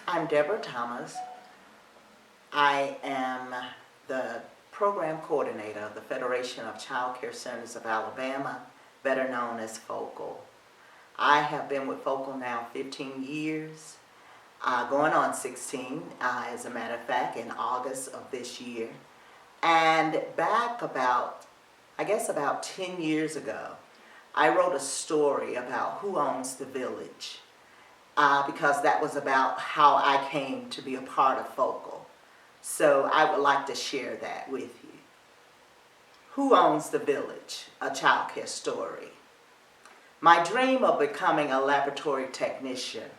I'm Debra Thomas. I am the program coordinator of the Federation of Childcare Centers of Alabama, better known as FOCAL. I have been with FOCAL now 15 years, going on 16, as a matter of fact, in August of this year. And back about 10 years ago, I wrote a story about who owns the village. Because that was about how I came to be a part of FOCAL. So I would like to share that with you. Who owns the village? A childcare story. My dream of becoming a laboratory technician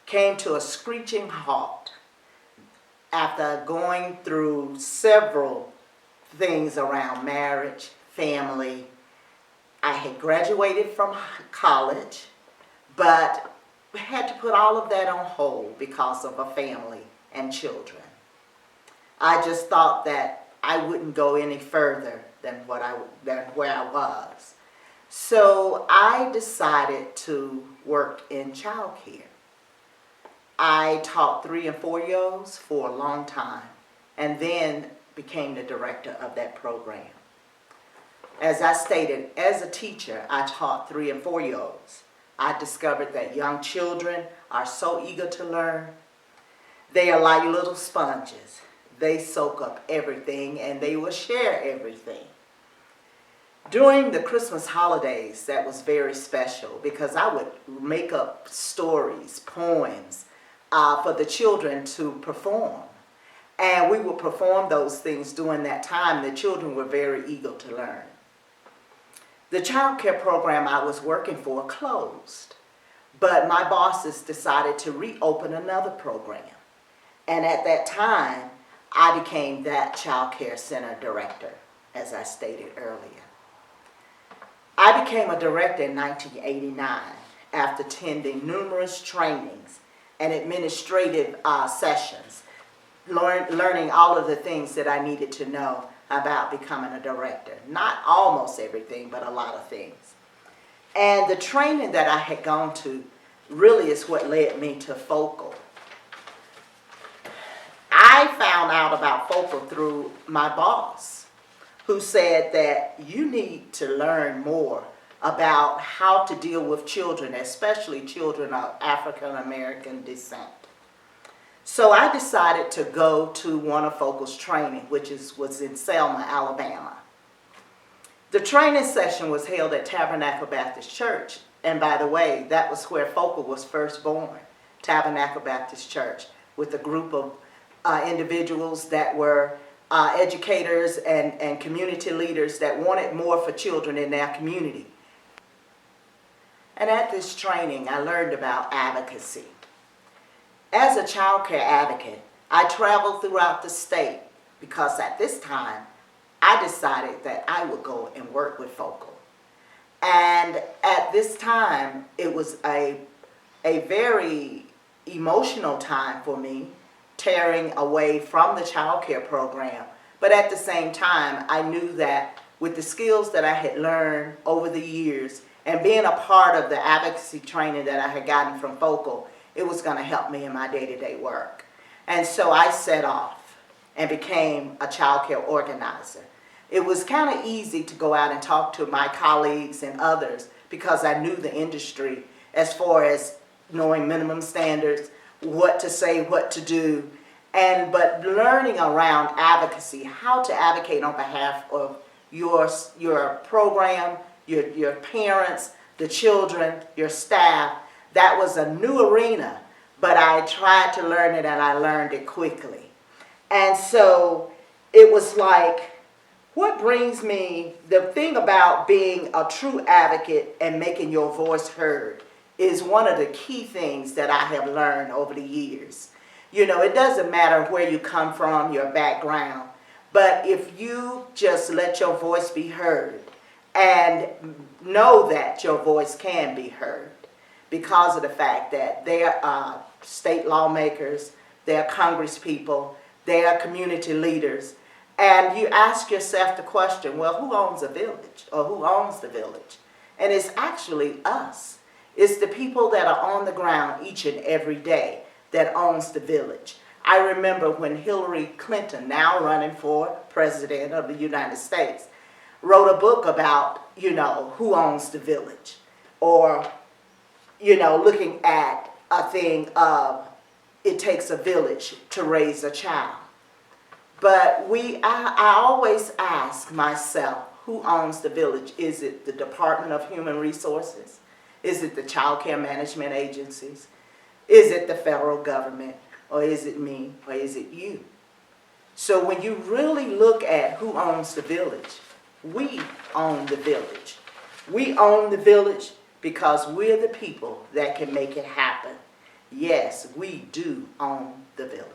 came to a screeching halt after going through several things around marriage, family. I had graduated from college, but had to put all of that on hold because of a family and children. I just thought that I wouldn't go any further than where I was. So I decided to work in childcare. I taught 3- and 4-year-olds for a long time and then became the director of that program. As I stated, as a teacher, I taught 3- and 4-year-olds. I discovered that young children are so eager to learn. They are like little sponges. They soak up everything and they will share everything. During the Christmas holidays, that was very special because I would make up stories, poems for the children to perform. And we would perform those things during that time. The children were very eager to learn. The child care program I was working for closed, but my bosses decided to reopen another program. And at that time, I became that child care center director, as I stated earlier. I became a director in 1989 after attending numerous trainings and administrative sessions, learning all of the things that I needed to know about becoming a director. Not almost everything, but a lot of things. And the training that I had gone to really is what led me to FOCAL. I found out about FOCAL through my boss, who said that you need to learn more about how to deal with children, especially children of African American descent. So I decided to go to one of FOCAL's training, which was in Selma, Alabama. The training session was held at Tabernacle Baptist Church. And by the way, that was where FOCAL was first born, Tabernacle Baptist Church, with a group of individuals that were educators and community leaders that wanted more for children in their community. And at this training, I learned about advocacy. As a child care advocate, I traveled throughout the state because at this time, I decided that I would go and work with FOCAL. And at this time, it was a very emotional time for me, tearing away from the child care program. But at the same time, I knew that with the skills that I had learned over the years and being a part of the advocacy training that I had gotten from FOCAL, it was going to help me in my day-to-day work. And so I set off and became a child care organizer. It was kind of easy to go out and talk to my colleagues and others because I knew the industry as far as knowing minimum standards, what to say, what to do, but learning around advocacy, how to advocate on behalf of your program, your parents, the children, your staff. That was a new arena, but I tried to learn it and I learned it quickly. And so it was like, what brings me, the thing about being a true advocate and making your voice heard is one of the key things that I have learned over the years. You know, it doesn't matter where you come from, your background, but if you just let your voice be heard and know that your voice can be heard, because of the fact that they are state lawmakers, they are congresspeople, they are community leaders, and you ask yourself the question, well, who owns a village or who owns the village? And it's actually us. It's the people that are on the ground each and every day that owns the village. I remember when Hillary Clinton, now running for president of the United States, wrote a book about, who owns the village, or, looking at a thing of it takes a village to raise a child. But I always ask myself, who owns the village? Is it the Department of Human Resources? Is it the Childcare Management Agencies? Is it the federal government? Or is it me? Or is it you? So when you really look at who owns the village, we own the village. We own the village because we're the people that can make it happen. Yes, we do own the village.